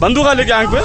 बंदूक लेके आंख पे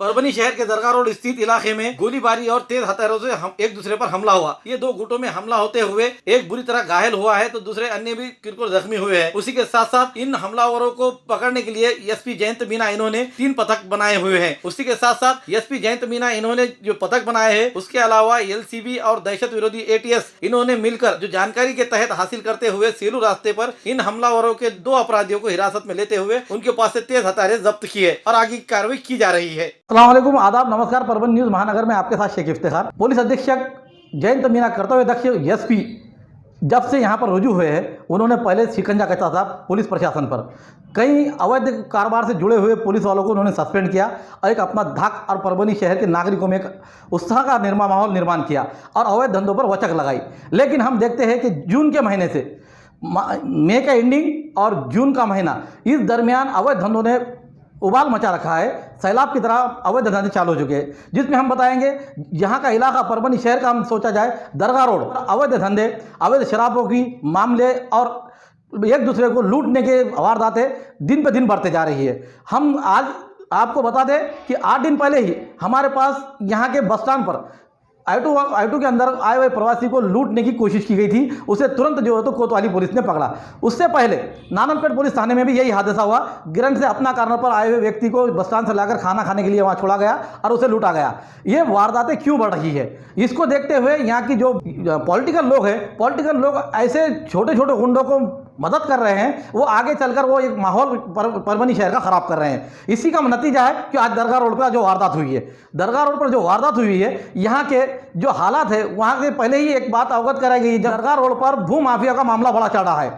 परभणी शहर के दरगाह रोड स्थित इलाके में गोलीबारी और तेज हथियारों से एक दूसरे पर हमला हुआ। ये दो गुटों में हमला होते हुए एक बुरी तरह घायल हुआ है तो दूसरे अन्य भी किरकोर जख्मी हुए हैं। उसी के साथ साथ इन हमलावरों को पकड़ने के लिए एसपी जयंत मीना इन्होंने 3 पथक बनाए हुए हैं। उसी के साथ साथ एसपी जयंत मीना इन्होंने जो पथक बनाए हैं उसके अलावा एलसीबी और दहशत विरोधी एटीएस इन्होंने मिलकर जो जानकारी के तहत हासिल करते हुए सेलू रास्ते पर इन हमलावरों के 2 अपराधियों को हिरासत में लेते हुए उनके पास से तेज हथियार जब्त किए और आगे की कार्रवाई की जा रही है। अस्सलामुअलैकुम, आदाब, नमस्कार। परभणी न्यूज़ महानगर में आपके साथ शेख इफ्तिखार। पुलिस अधीक्षक जयंत मीना कर्तव्य दक्ष एसपी जब से यहाँ पर रुजू हुए हैं उन्होंने पहले शिकंजा कसा था पुलिस प्रशासन पर। कई अवैध कारोबार से जुड़े हुए पुलिस वालों को उन्होंने सस्पेंड किया और एक अपना धाक और परभणी शहर के नागरिकों में एक उत्साह का माहौल निर्माण किया और अवैध धंधों पर वचक लगाई। लेकिन हम देखते हैं कि जून के महीने से मई का एंडिंग और जून का महीना, इस दरमियान अवैध धंधों ने उबाल मचा रखा है। सैलाब की तरह अवैध धंधे चालू हो चुके हैं, जिसमें हम बताएंगे यहाँ का इलाका परभणी शहर का हम सोचा जाए दरगाह रोड, अवैध धंधे, अवैध शराबों की मामले और एक दूसरे को लूटने के वारदातें दिन पे दिन बढ़ते जा रही है। हम आज आपको बता दें कि 8 दिन पहले ही हमारे पास यहाँ के बस स्टैंड पर I2 के अंदर आए हुए प्रवासी को लूटने की कोशिश की गई थी। उसे तुरंत जो है तो कोतवाली पुलिस ने पकड़ा। उससे पहले नाननपेट पुलिस थाने में भी यही हादसा हुआ। गिरंट से अपना कारण पर आए हुए व्यक्ति को बस स्टैंड से लाकर खाना खाने के लिए वहां छोड़ा गया और उसे लूटा गया। ये वारदातें क्यों बढ़ रही है, इसको देखते हुए यहाँ की जो पॉलिटिकल लोग हैं, पॉलिटिकल लोग ऐसे छोटे छोटे गुंडों को मदद कर रहे हैं, वो आगे चलकर वो एक माहौल परभणी शहर का खराब कर रहे हैं। इसी का नतीजा है कि आज दरगाह रोड पर जो वारदात हुई है, दरगाह रोड पर जो वारदात हुई है, यहाँ के जो हालात है वहाँ से पहले ही एक बात अवगत कराई गई है। दरगाह रोड पर भू माफिया का मामला बड़ा चढ़ा है।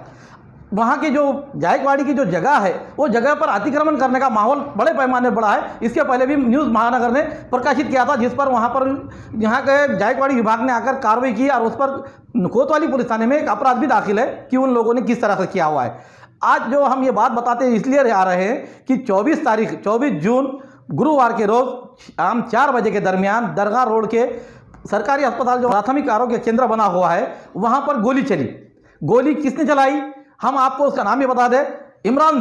वहाँ की जो जायकवाड़ी की जो जगह है वो जगह पर अतिक्रमण करने का माहौल बड़े पैमाने पर बढ़ा है। इसके पहले भी न्यूज़ महानगर ने प्रकाशित किया था, जिस पर वहाँ पर यहाँ के जायकवाड़ी विभाग ने आकर कार्रवाई की और उस पर कोतवाली पुलिस थाने में एक अपराध भी दाखिल है कि उन लोगों ने किस तरह से किया हुआ है। आज जो हम ये बात बताते इसलिए आ रहे हैं कि 24 जून गुरुवार के रोज़ शाम 4 बजे के दरमियान दरगाह रोड के सरकारी अस्पताल जो प्राथमिक आरोग्य केंद्र बना हुआ है वहाँ पर गोली चली। गोली किसने चलाई, हम आपको उसका नाम ही बता दें, इमरान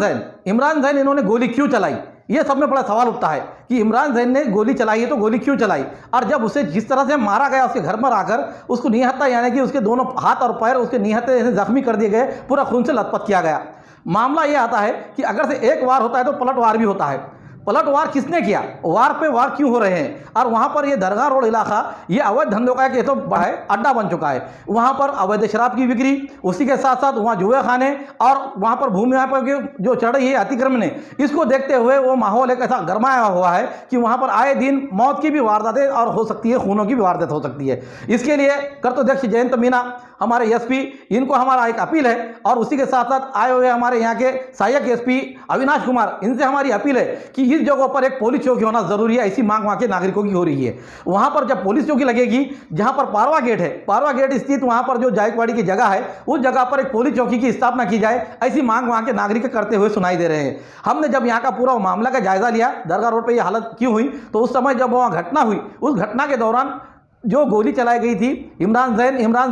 जैन इन्होंने गोली क्यों चलाई, ये सब में बड़ा सवाल उठता है कि इमरान जैन ने गोली चलाई है तो गोली क्यों चलाई। और जब उसे जिस तरह से मारा गया उसके घर पर आकर उसको निहत्था यानी कि उसके दोनों हाथ और पैर उसके निहत्थे जख्मी कर दिए गए, पूरा खून से लथपथ किया गया। मामला ये आता है कि अगर से एक वार होता है तो पलटवार भी होता है। पलटवार किसने किया, वार पे वार क्यों हो रहे हैं। और वहाँ पर ये दरगाह रोड इलाका ये अवैध धंधों का एक तो बड़ा अड्डा बन चुका है। वहाँ पर अवैध शराब की बिक्री, उसी के साथ साथ वहाँ जुए खाने और वहाँ पर भूमि पर जो चढ़ रही है अतिक्रमण है, इसको देखते हुए वो माहौल एक ऐसा गरमाया हुआ है कि वहाँ पर आए दिन मौत की भी वारदातें और हो सकती है, खूनों की भी वारदात हो सकती है। इसके लिए कर्तव्यदक्ष जयंत मीना हमारे एसपी, इनको हमारा एक अपील है और उसी के साथ साथ आए हुए हमारे यहाँ के सहायक एसपी अविनाश कुमार, इनसे हमारी अपील है कि इस जगहों पर एक पुलिस चौकी होना जरूरी है। ऐसी मांग वहाँ के नागरिकों की हो रही है। वहाँ पर जब पुलिस चौकी लगेगी, जहाँ पर पारवा गेट है, पारवा गेट स्थित वहाँ पर जो जायकवाड़ी की जगह है उस जगह पर एक पुलिस चौकी की स्थापना की जाए, ऐसी मांग वहाँ के नागरिक करते हुए सुनाई दे रहे हैं। हमने जब यहाँ का पूरा मामला का जायजा लिया, दरगाह रोड पर यह हालत क्यों हुई, तो उस समय जब वहाँ घटना हुई, उस घटना के दौरान जो गोली चलाई गई थी इमरान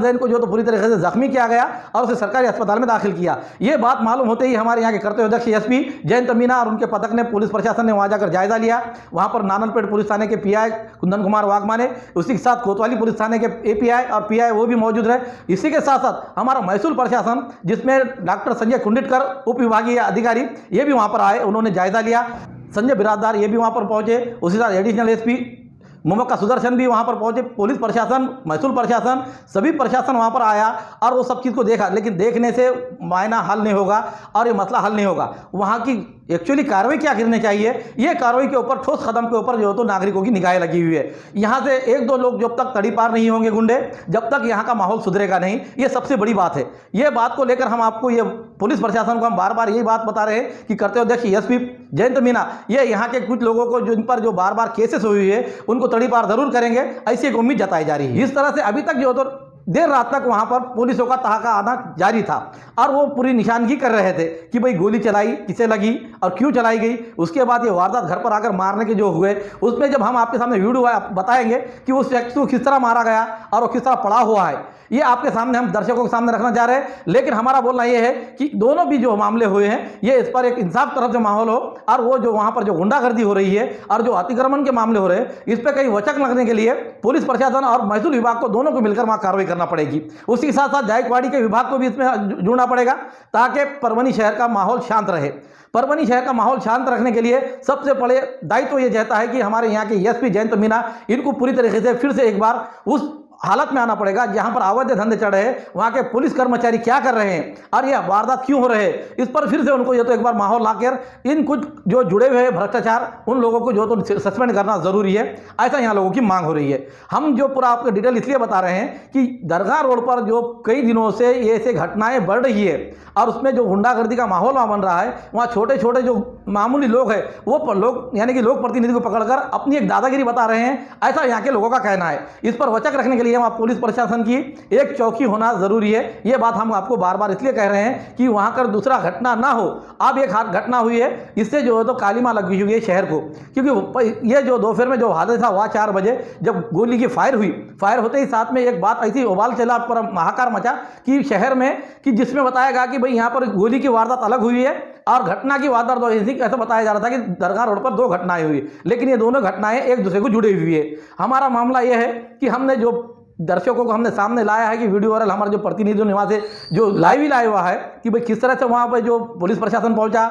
जैन को जो तो पूरी तरीके से जख्मी किया गया और उसे सरकारी अस्पताल में दाखिल किया। ये बात मालूम होते ही हमारे यहाँ के कर्तव्यदक्ष एसपी जयंत मीना और उनके पथक ने, पुलिस प्रशासन ने वहाँ जाकर जायजा लिया। वहाँ पर नाननपेट पुलिस थाने के पीआई कुंदन कुमार वाघमा ने, उसी के साथ कोतवाली पुलिस थाने के एपीआई और पीआई वो भी मौजूद रहे। इसी के साथ साथ हमारा महसूल प्रशासन, जिसमें डॉक्टर संजय कुंडिटकर उप विभागीय अधिकारी, ये भी वहाँ पर आए, उन्होंने जायजा लिया। संजय बिराददार ये भी वहाँ पर पहुँचे, उसी साथ एडिशनल एसपी मोमक्का सुदर्शन भी वहाँ पर पहुँचे। पुलिस प्रशासन, महसूल प्रशासन, सभी प्रशासन वहाँ पर आया और वो सब चीज़ को देखा। लेकिन देखने से मायना हल नहीं होगा और ये मसला हल नहीं होगा। वहाँ की एक्चुअली कार्रवाई क्या करनी चाहिए, ये कार्रवाई के ऊपर ठोस कदम के ऊपर जो तो नागरिकों की निगाहें लगी हुई है। यहाँ से 1-2 लोग जब तक तड़ी पार नहीं होंगे गुंडे, जब तक यहाँ का माहौल सुधरेगा नहीं। ये सबसे बड़ी बात है। ये बात को लेकर हम आपको, ये पुलिस प्रशासन को हम बार बार यही बात बता रहे हैं कि कर्तव्यदक्ष एसपी जयंत मीना ये यहाँ के कुछ लोगों को जिन पर जो बार बार केसेस हुई है उनको तड़ी पार जरूर करेंगे, ऐसी एक उम्मीद जताई जा रही है। इस तरह से अभी तक जो तो देर रात तक वहां पर पुलिसों का तहाका आना जारी था और वो पूरी निशानगी कर रहे थे कि भाई गोली चलाई किसे लगी और क्यों चलाई गई। उसके बाद ये वारदात घर पर आकर मारने के जो हुए, उसमें जब हम आपके सामने वीडियो बताएंगे कि उस व्यक्ति को किस तरह मारा गया और वो किस तरह पड़ा हुआ है, ये आपके सामने हम दर्शकों के सामने रखना चाह रहे हैं। लेकिन हमारा बोलना ये है कि दोनों भी जो मामले हुए हैं, ये इस पर एक इंसाफ तरफ से माहौल हो और वो जो वहां पर जो गुंडागर्दी हो रही है और जो अतिक्रमण के मामले हो रहे हैं, इस पर कहीं वचक लगने के लिए पुलिस प्रशासन और महसूल विभाग को दोनों को मिलकर वहां कार्रवाई करना पड़ेगी। उसी के साथ साथ जायकवाड़ी के विभाग को भी इसमें जुड़ना पड़ेगा ताकि परभनी शहर का माहौल शांत रहे। परभनी शहर का माहौल शांत रखने के लिए सबसे बड़े दायित्व ये चाहता है कि हमारे यहाँ के एसपी जयंत मीना, इनको पूरी तरीके से फिर से एक बार उस हालत में आना पड़ेगा जहां पर अवैध धंधे चढ़ रहे हैं, वहां के पुलिस कर्मचारी क्या कर रहे हैं और ये वारदात क्यों हो रहे हैं, इस पर फिर से उनको ये तो एक बार माहौल लाकर इन कुछ जो जुड़े हुए हैं भ्रष्टाचार, उन लोगों को जो तो सस्पेंड करना जरूरी है, ऐसा यहाँ लोगों की मांग हो रही है। हम जो पूरा आपको डिटेल इसलिए बता रहे हैं कि दरगाह रोड पर जो कई दिनों से ये ऐसे घटनाएं बढ़ रही है और उसमें जो गुंडागर्दी का माहौल वहाँ बन रहा है, वहाँ छोटे छोटे जो मामूली लोग हैं वो लोग यानी कि लोक प्रतिनिधि को पकड़कर अपनी एक दादागिरी बता रहे हैं, ऐसा यहाँ के लोगों का कहना है। इस पर वचक रखने के लिए वहाँ पुलिस प्रशासन की एक चौकी होना जरूरी है। ये बात हम आपको बार बार इसलिए कह रहे हैं कि वहाँ कर दूसरा घटना ना हो। अब एक घटना हुई है, इससे जो है तो कालीमा लगी हुई है शहर को, क्योंकि ये जो दोपहर में जो हादसा हुआ 4 बजे जब गोली की फायर हुई, फायर होते ही साथ में एक बात ऐसी उबाल चला पर हाहाकार मचा कि शहर में, कि जिसमें बताया गया कि भाई यहाँ पर गोली की वारदात अलग हुई है और घटना की वारदात ऐसा बताया जा रहा था कि दरगाह रोड पर 2 घटनाएं हुई, लेकिन ये दोनों घटनाएं एक दूसरे को जुड़ी हुई है। हमारा मामला यह है कि हमने जो दर्शकों को हमने सामने लाया है कि वीडियो वायरल हमारे जो प्रतिनिधियों ने वहाँ से जो लाइव ही लाया हुआ है कि भाई किस तरह से वहाँ पर जो पुलिस प्रशासन पहुँचा,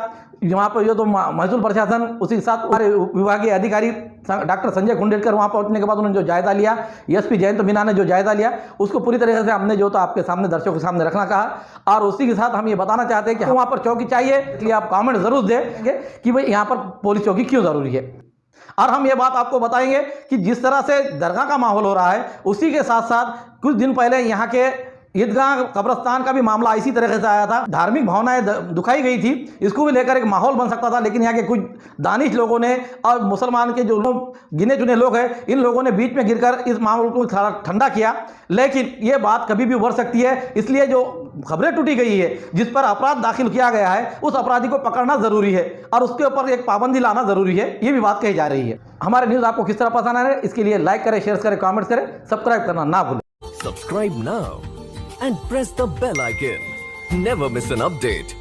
वहाँ पर जो तो महसूल प्रशासन, उसी के साथ हमारे विभागीय अधिकारी डॉक्टर संजय कुंडेलकर वहाँ पहुँचने के बाद उन्होंने जो जायजा लिया, एसपी जयंत मीना ने जो जायजा लिया, उसको पूरी तरीके से हमने जो तो आपके सामने दर्शकों के सामने रखना कहा। और उसी के साथ हम ये बताना चाहते हैं कि वहाँ पर चौकी चाहिए, इसलिए आप कमेंट जरूर देंगे कि भाई यहाँ पर पुलिस चौकी क्यों जरूरी है। और हम ये बात आपको बताएंगे कि जिस तरह से दरगाह का माहौल हो रहा है, उसी के साथ साथ कुछ दिन पहले यहाँ के ईदगाह कब्रस्तान का भी मामला इसी तरह से आया था। धार्मिक भावनाएं दुखाई गई थी, इसको भी लेकर एक माहौल बन सकता था, लेकिन यहाँ के कुछ दानिश लोगों ने और मुसलमान के जो गिने चुने लोग हैं, इन लोगों ने बीच में गिरकर इस माहौल को ठंडा किया। लेकिन ये बात कभी भी उभर सकती है, इसलिए जो खबरें टूटी गई है, जिस पर अपराध दाखिल किया गया है, उस अपराधी को पकड़ना जरूरी है और उसके ऊपर एक पाबंदी लाना जरूरी है, ये भी बात कही जा रही है। हमारे न्यूज़ आपको किस तरह पसंद आ रहा है, इसके लिए लाइक करें, शेयर करें, कमेंट्स करें, सब्सक्राइब करना ना भूलें। Subscribe now and press the bell icon. Never miss an update.